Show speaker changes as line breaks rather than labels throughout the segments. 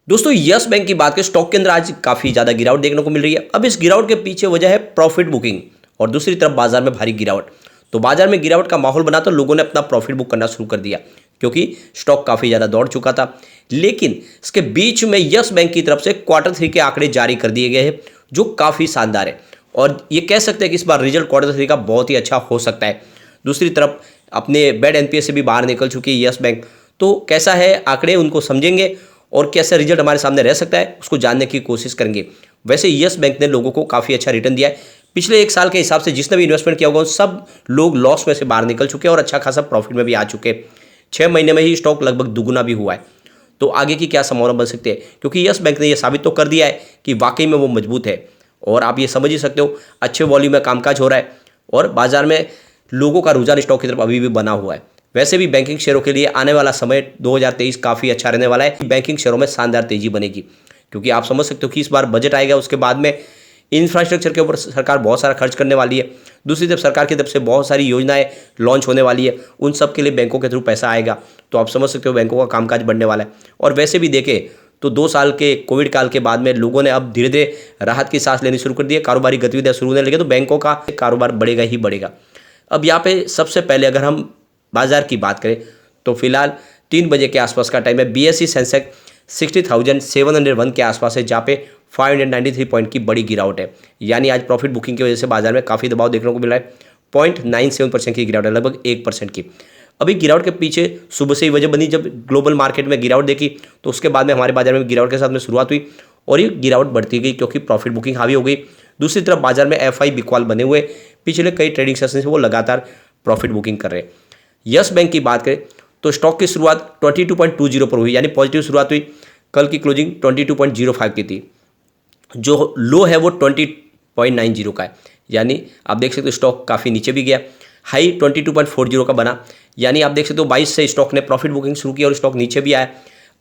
दोस्तों yes bank की बात करें, स्टॉक के अंदर आज काफ़ी ज़्यादा गिरावट देखने को मिल रही है। अब इस गिरावट के पीछे वजह है प्रॉफिट बुकिंग और दूसरी तरफ बाजार में भारी गिरावट। तो बाजार में गिरावट का माहौल बना तो लोगों ने अपना प्रॉफिट बुक करना शुरू कर दिया क्योंकि स्टॉक काफ़ी ज़्यादा दौड़ चुका था। लेकिन इसके बीच में यस बैंक की तरफ से Q3 के आंकड़े जारी कर दिए गए हैं जो काफ़ी शानदार है और ये कह सकते हैं कि इस बार रिजल्ट Q3 का बहुत ही अच्छा हो सकता है। दूसरी तरफ अपने बैड एनपीए से भी बाहर निकल चुकी है यस बैंक। तो कैसा है आंकड़े, उनको समझेंगे और कैसा रिजल्ट हमारे सामने रह सकता है उसको जानने की कोशिश करेंगे। वैसे यस बैंक ने लोगों को काफ़ी अच्छा रिटर्न दिया है। पिछले एक साल के हिसाब से जिसने भी इन्वेस्टमेंट किया होगा सब लोग लॉस में से बाहर निकल चुके हैं और अच्छा खासा प्रॉफिट में भी आ चुके हैं। 6 महीने में ही स्टॉक लगभग दुगुना भी हुआ है। तो आगे की क्या संभावना बन सकती है, क्योंकि यस बैंक ने यह साबित तो कर दिया है कि वाकई में वो मजबूत है और आप ये समझ ही सकते हो अच्छे वॉल्यूम में कामकाज हो रहा है और बाजार में लोगों का रुझान स्टॉक की तरफ अभी भी बना हुआ है। वैसे भी बैंकिंग शेयरों के लिए आने वाला समय 2023 काफ़ी अच्छा रहने वाला है। बैंकिंग शेयरों में शानदार तेजी बनेगी क्योंकि आप समझ सकते हो कि इस बार बजट आएगा, उसके बाद में इंफ्रास्ट्रक्चर के ऊपर सरकार बहुत सारा खर्च करने वाली है। दूसरी तरफ सरकार की तरफ से बहुत सारी योजनाएं लॉन्च होने वाली है, उन सब के लिए बैंकों के थ्रू पैसा आएगा। तो आप समझ सकते हो बैंकों का कामकाज बढ़ने वाला है। और वैसे भी देखें तो 2 साल के कोविड काल के बाद में लोगों ने अब धीरे धीरे राहत की सांस लेनी शुरू कर दी है, कारोबारी गतिविधियां शुरू होने लगी, तो बैंकों का कारोबार बढ़ेगा ही बढ़ेगा। अब यहाँ पे सबसे पहले अगर हम बाजार की बात करें तो फिलहाल 3 बजे के आसपास का टाइम है। BSE सेंसेक्स 60,701 के आसपास है जहाँ पे 593 पॉइंट की बड़ी गिरावट है। यानी आज प्रॉफिट बुकिंग की वजह से बाजार में काफ़ी दबाव देखने को मिला है। 0.97% की गिरावट है, लगभग 1% की। अभी गिरावट के पीछे सुबह से ही वजह बनी, जब ग्लोबल मार्केट में गिरावट देखी तो उसके बाद में हमारे बाजार में गिरावट के साथ में शुरुआत हुई और ये गिरावट बढ़ती गई क्योंकि प्रॉफिट बुकिंग हावी हो गई। दूसरी तरफ बाजार में FI बिकवाल बने हुए, पिछले कई ट्रेडिंग सेशन से वो लगातार प्रॉफिट बुकिंग कर रहे हैं। यस बैंक की बात करें तो स्टॉक की शुरुआत 22.20 पर हुई, यानी पॉजिटिव शुरुआत हुई। कल की क्लोजिंग 22.05 की थी। जो लो है वो 20.90 का है, यानी आप देख सकते हो स्टॉक काफ़ी नीचे भी गया। हाई 22.40 का बना, यानी आप देख सकते हो 22 से स्टॉक ने प्रॉफिट बुकिंग शुरू की और स्टॉक नीचे भी आया।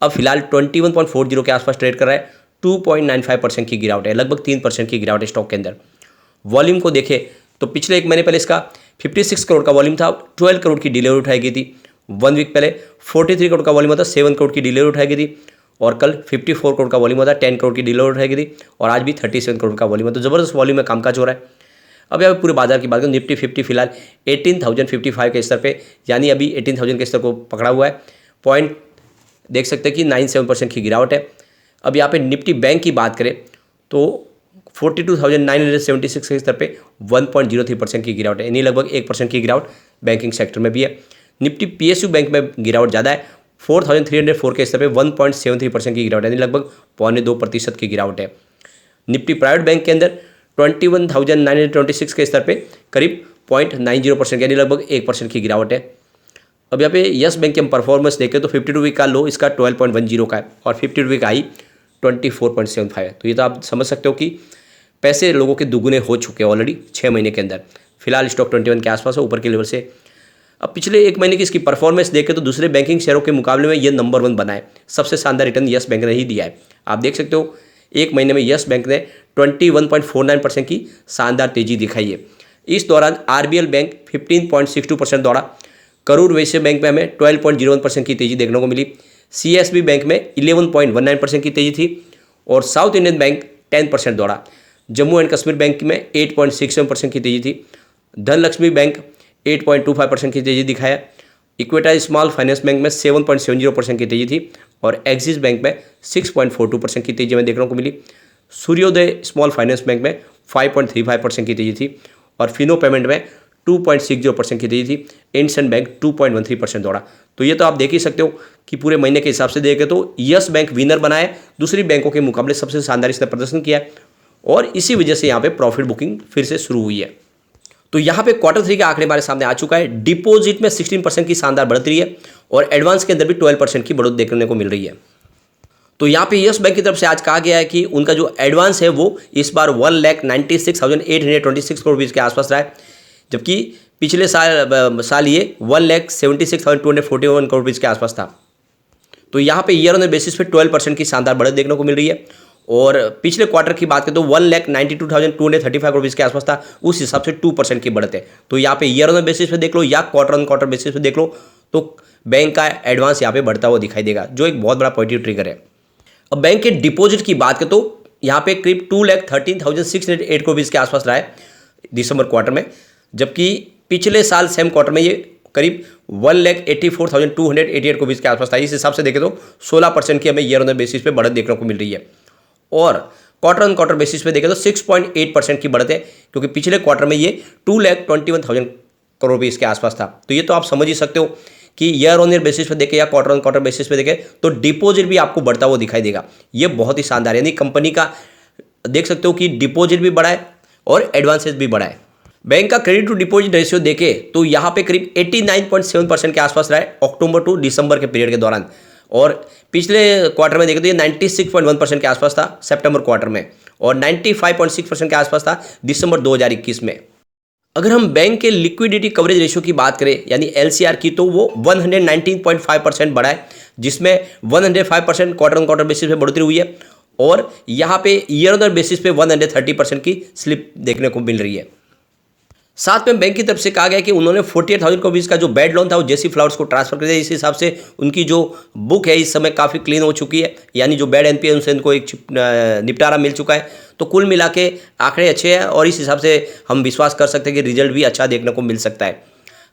अब फिलहाल 21.40 के आसपास ट्रेड कर रहा है। 2.95% की गिरावट है, लगभग 3% की गिरावट है स्टॉक के अंदर। वॉल्यूम को देखें तो पिछले एक महीने पहले इसका 56 करोड़ का वॉल्यूम था, 12 करोड़ की डिलीवरी उठाई गई थी। 1 वीक पहले 43 करोड़ का वॉल्यूम था, 7 करोड़ की डिलीवरी उठाई गई थी। और कल 54 करोड़ का वॉल्यूम था, 10 करोड़ की डिलीवरी उठाई गई थी। और आज भी 37 करोड़ का वॉल्यूम है, तो ज़बरदस्त वॉल्यूम में कामकाज हो रहा है। अब यहाँ पूरे बाजार की बात करें, निफ्टी 50 फिलहाल 18,055 के स्तर पे, यानी अभी 18,000 के स्तर को पकड़ा हुआ है। पॉइंट देख सकते हैं कि 97% की गिरावट है। अब यहाँ पे निफ्टी बैंक की बात करें तो 42,976 के स्तर पे 1.03% की गिरावट है, यानी लगभग 1% की गिरावट बैंकिंग सेक्टर में भी है। निफ्टी PSU बैंक में गिरावट ज़्यादा है, 4,304 के स्तर पे 1.73% की गिरावट है, यानी लगभग 0.2% की गिरावट है। निफ्टी प्राइवेट बैंक के अंदर 21,926 के स्तर पे करीब 0.90%, यानी लगभग 1% की गिरावट है। अब यहाँ पे यस बैंक की हम परफॉर्मेंस देखें तो 52 वीक का लो इसका 12.10 का है और 52 वीक हाई 24.75 है। तो ये तो आप समझ सकते हो कि पैसे लोगों के दुगुने हो चुके हैं ऑलरेडी 6 महीने के अंदर। फिलहाल स्टॉक 21 के आसपास है, ऊपर के लेवल से। अब पिछले एक महीने की इसकी परफॉर्मेंस देखें तो दूसरे बैंकिंग शेयरों के मुकाबले में ये नंबर 1 बना है। सबसे शानदार रिटर्न यस बैंक ने ही दिया है। आप देख सकते हो एक महीने में यस बैंक ने 21.49% की शानदार तेजी दिखाई है। इस दौरान RBL बैंक 15.62% दौड़ा। करूर वैश्य बैंक में हमें 12.01% की तेजी देखने को मिली। CSB बैंक में 11.19% की तेजी थी और साउथ इंडियन बैंक 10% दौड़ा। जम्मू एंड कश्मीर बैंक में 8.67% की तेजी थी। धनलक्ष्मी बैंक 8.25% की तेजी दिखाया। इक्वेटाइज स्मॉल फाइनेंस बैंक में 7.70% की तेजी थी और एक्सिस बैंक में 6.42% की तेजी में देखने को मिली। सूर्योदय स्मॉल फाइनेंस बैंक में 5.35% की तेजी थी और फिनो पेमेंट में 2.60% की तेजी थी। इंडसइंड बैंक 2.13% दौड़ा। तो ये तो आप देख ही सकते हो कि पूरे महीने के हिसाब से देखें तो यस बैंक विनर बना है, दूसरी बैंकों के मुकाबले सबसे शानदार इसने प्रदर्शन किया है और इसी वजह से यहाँ पे प्रॉफिट बुकिंग फिर से शुरू हुई है। तो यहाँ पे Q3 के आंकड़े हमारे सामने आ चुका है। डिपॉजिट में 16% की शानदार बढ़ोतरी है और एडवांस के अंदर भी 12% की बढ़ोतरी देखने को मिल रही है। तो यहाँ पे यस बैंक की तरफ से आज कहा गया है कि उनका जो एडवांस है वो इस बार 1,96,826 करोड़ के आसपास रहा है, जबकि पिछले साल ये 1,76,241 करोड़ के आसपास था। तो यहाँ पे ईयर ऑन बेसिस पे 12% की शानदार बढ़त देखने को मिल रही है और पिछले क्वार्टर की बात करें तो 1,92,235 करोड़ के आसपास था, उस हिसाब से 2% की बढ़त है। तो यहाँ पे ईयर ऑन बेसिस पे देख लो या क्वार्टर ऑन क्वार्टर बेसिस पे देख लो तो बैंक का एडवांस यहाँ पे बढ़ता हुआ दिखाई देगा, जो एक बहुत बड़ा पॉजिटिव ट्रिगर है। अब बैंक के डिपॉजिट की बात करें तो यहाँ पे करीब 2,13,608 करोड़ रुपीज़ के आसपास रहा है दिसंबर क्वार्टर में, जबकि पिछले साल सेम क्वार्टर में ये करीब 1,84,288 करोड़ रुपीज़ के आसपास था। इस हिसाब से देखें तो 16% की हमें ईयर ऑन बेसिस पे बढ़त देखने को मिल रही है, और क्वार्टर ऑन क्वार्टर बेसिस पे देखें तो 6.8% की बढ़त है, क्योंकि पिछले क्वार्टर में ये 2,21,000 करोड़ रुपीज़ के आसपास था। तो ये तो आप समझ ही सकते हो कि ईयर ऑन ईयर बेसिस पे देखें या क्वार्टर ऑन क्वार्टर बेसिस पे देखें तो डिपॉजिट भी आपको बढ़ता हुआ दिखाई देगा। ये बहुत ही शानदार है, यानी कंपनी का देख सकते हो कि डिपॉजिट भी बढ़ा है और एडवांसेस भी बढ़ा है। बैंक का क्रेडिट टू डिपॉजिट रेशियो देखें तो यहाँ पे करीब 89.7% के आसपास रहा है अक्टूबर टू दिसंबर के पीरियड के दौरान, और पिछले क्वार्टर में देखें तो ये 96.1% के आसपास था सितंबर क्वार्टर में, और 95.6% के आसपास था दिसंबर 2021 में। अगर हम बैंक के लिक्विडिटी कवरेज रेशियो की बात करें यानी LCR की, तो वो 119.5% बढ़ा है, जिसमें 105% क्वार्टर ऑन क्वार्टर बेसिस पे बढ़ोतरी हुई है, और यहाँ पे ईयर ऑन ईयर बेसिस पे 130% की स्लिप देखने को मिल रही है। साथ में बैंक की तरफ से कहा गया कि उन्होंने 48,000 करोड़ का जो बैड लोन था वो जेसी फ्लावर्स को ट्रांसफर कर दिया। इस हिसाब से उनकी जो बुक है इस समय काफ़ी क्लीन हो चुकी है, यानी जो बैड NPA उनसे इनको एक निपटारा मिल चुका है। तो कुल मिला के आंकड़े अच्छे हैं, और इस हिसाब से हम विश्वास कर सकते हैं कि रिजल्ट भी अच्छा देखने को मिल सकता है।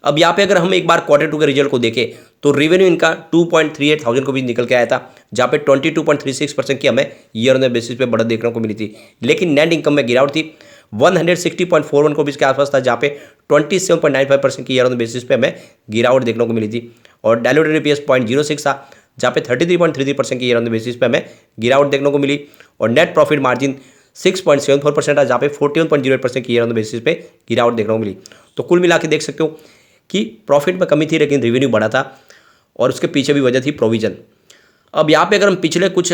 अब यहाँ पे अगर हम एक बार क्वार्टर 2 के रिजल्ट को देखें तो रेवेन्यू इनका 2.38,000 को भी निकल के आया था, जहाँ पे 22.36% की हमें ईयर ऑन ईयर बेसिस पे बढ़त देखने को मिली थी। लेकिन नेट इनकम में गिरावट थी, 160.41 करोड़ के आसपास था, जहाँ पे 27.95% की ईयर ऑन बेसिस पे हमें गिरावट देखने को मिली थी, और डायलूटेड EPS 0.06 था, जहाँ पे 33.33% की ईयर ऑन बेसिस पे हमें गिरावट देखने को मिली, और नेट प्रॉफिट मार्जिन 6.74% था, जहाँ पे 41.08% की ईयर ऑन बेसिस पे गिरावट देखने को मिली। तो कुल मिला के देख सकते हो कि प्रॉफिट में कमी थी लेकिन रेवेन्यू बढ़ा था, और उसके पीछे भी वजह थी प्रोविजन। अब यहाँ पे अगर हम पिछले कुछ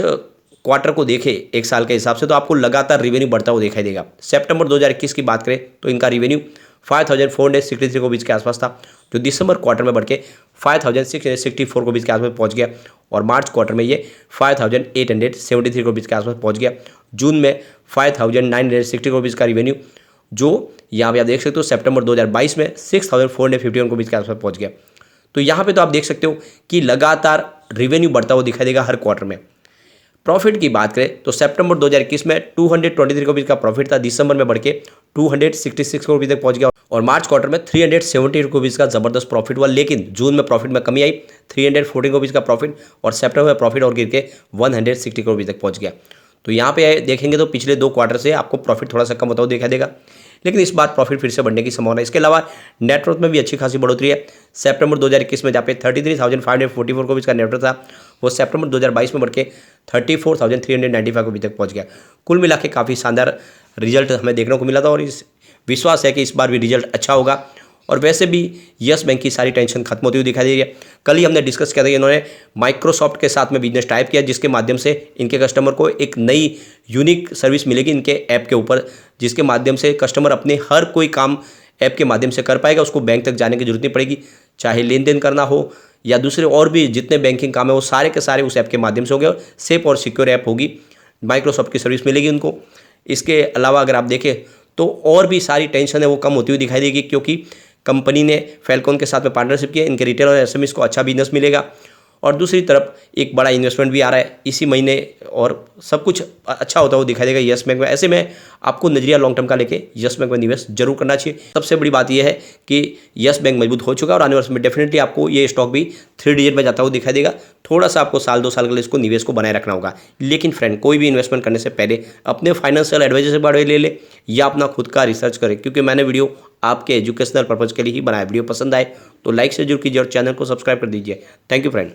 क्वार्टर को देखें एक साल के हिसाब से, तो आपको लगातार रेवेन्यू बढ़ता हुआ दिखाई देगा। सितंबर 2021 की बात करें तो इनका रेवेन्यू 5,463 करोड़ के आसपास था, जो दिसंबर क्वार्टर में बढ़ के 5,664 करोड़ के आसपास पहुंच गया, और मार्च क्वार्टर में ये 5,873 करोड़ के आसपास पहुंच गया। जून में 5,960 करोड़ का रेवेन्यू, जो यहाँ पे आप देख सकते हो सितंबर 2022 में 6,451 करोड़ के आसपास पहुंच गया। तो यहाँ पे तो आप देख सकते हो कि लगातार रेवेन्यू बढ़ता हुआ दिखाई देगा हर क्वार्टर में। प्रॉफिट की बात करें तो सितंबर 2021 में 223 करोड़ का प्रॉफिट था, दिसंबर में बढ़ के 266 करोड़ तक पहुंच गया, और मार्च क्वार्टर में 370 करोड़ का जबरदस्त प्रॉफिट हुआ। लेकिन जून में प्रॉफिट में कमी आई, 314 करोड़ का प्रॉफिट, और सितंबर में प्रॉफिट और गिर के 160 करोड़ तक पहुंच गया। तो यहाँ पे देखेंगे तो पिछले 2 क्वार्टर से आपको प्रॉफिट थोड़ा सा कम होता हुआ दिखाई देगा, लेकिन इस बार प्रॉफिट फिर से बढ़ने की संभावना है। इसके अलावा नेटवर्थ में भी अच्छी खासी बढ़ोतरी है। सितंबर 2021 में जहाँ पे 33,544 करोड़ का नेटवर्थ था, वो सितंबर 2022 में बढ़ के 34,395 करोड़ तक पहुँच गया। कुल मिला के काफ़ी शानदार रिजल्ट हमें देखने को मिला था, और इस विश्वास है कि इस बार भी रिजल्ट अच्छा होगा। और वैसे भी यस बैंक की सारी टेंशन खत्म होती हुई दिखाई दे रही है। कल ही हमने डिस्कस किया था कि इन्होंने माइक्रोसॉफ्ट के साथ में बिजनेस टाइप किया, जिसके माध्यम से इनके कस्टमर को एक नई यूनिक सर्विस मिलेगी इनके ऐप के ऊपर, जिसके माध्यम से कस्टमर अपने हर कोई काम ऐप के माध्यम से कर पाएगा। उसको बैंक तक जाने की जरूरत नहीं पड़ेगी, चाहे लेन देन करना हो या दूसरे और भी जितने बैंकिंग काम है वो सारे के सारे उस ऐप के माध्यम से हो गए। सेफ और सिक्योर ऐप होगी, माइक्रोसॉफ्ट की सर्विस मिलेगी उनको। इसके अलावा अगर आप देखें तो और भी सारी टेंशन है वो कम होती हुई दिखाई देगी, क्योंकि कंपनी ने फैल्कॉन के साथ में पार्टनरशिप किया, इनके रिटेल और SMEs को अच्छा बिजनेस मिलेगा, और दूसरी तरफ एक बड़ा इन्वेस्टमेंट भी आ रहा है इसी महीने, और सब कुछ अच्छा होता हुआ दिखाई देगा यस बैंक में। ऐसे में आपको नजरिया लॉन्ग टर्म का लेके यस बैंक में निवेश जरूर करना चाहिए। सबसे बड़ी बात यह है कि यस बैंक मजबूत हो चुका है, और आने वर्ष में डेफिनेटली आपको ये स्टॉक भी 3 डिजिट में जाता हुआ दिखाई देगा। थोड़ा सा आपको साल 2 साल के लिए इसको निवेश को बनाए रखना होगा। लेकिन फ्रेंड, कोई भी इन्वेस्टमेंट करने से पहले अपने फाइनेंशियल एडवाइजर से बारे ले ले या अपना खुद का रिसर्च करें, क्योंकि मैंने वीडियो आपके एजुकेशनल पर्पज़ के लिए ही बनाया। वीडियो पसंद आए तो लाइक से जरूर कीजिए और चैनल को सब्सक्राइब कर दीजिए। Thank you friend.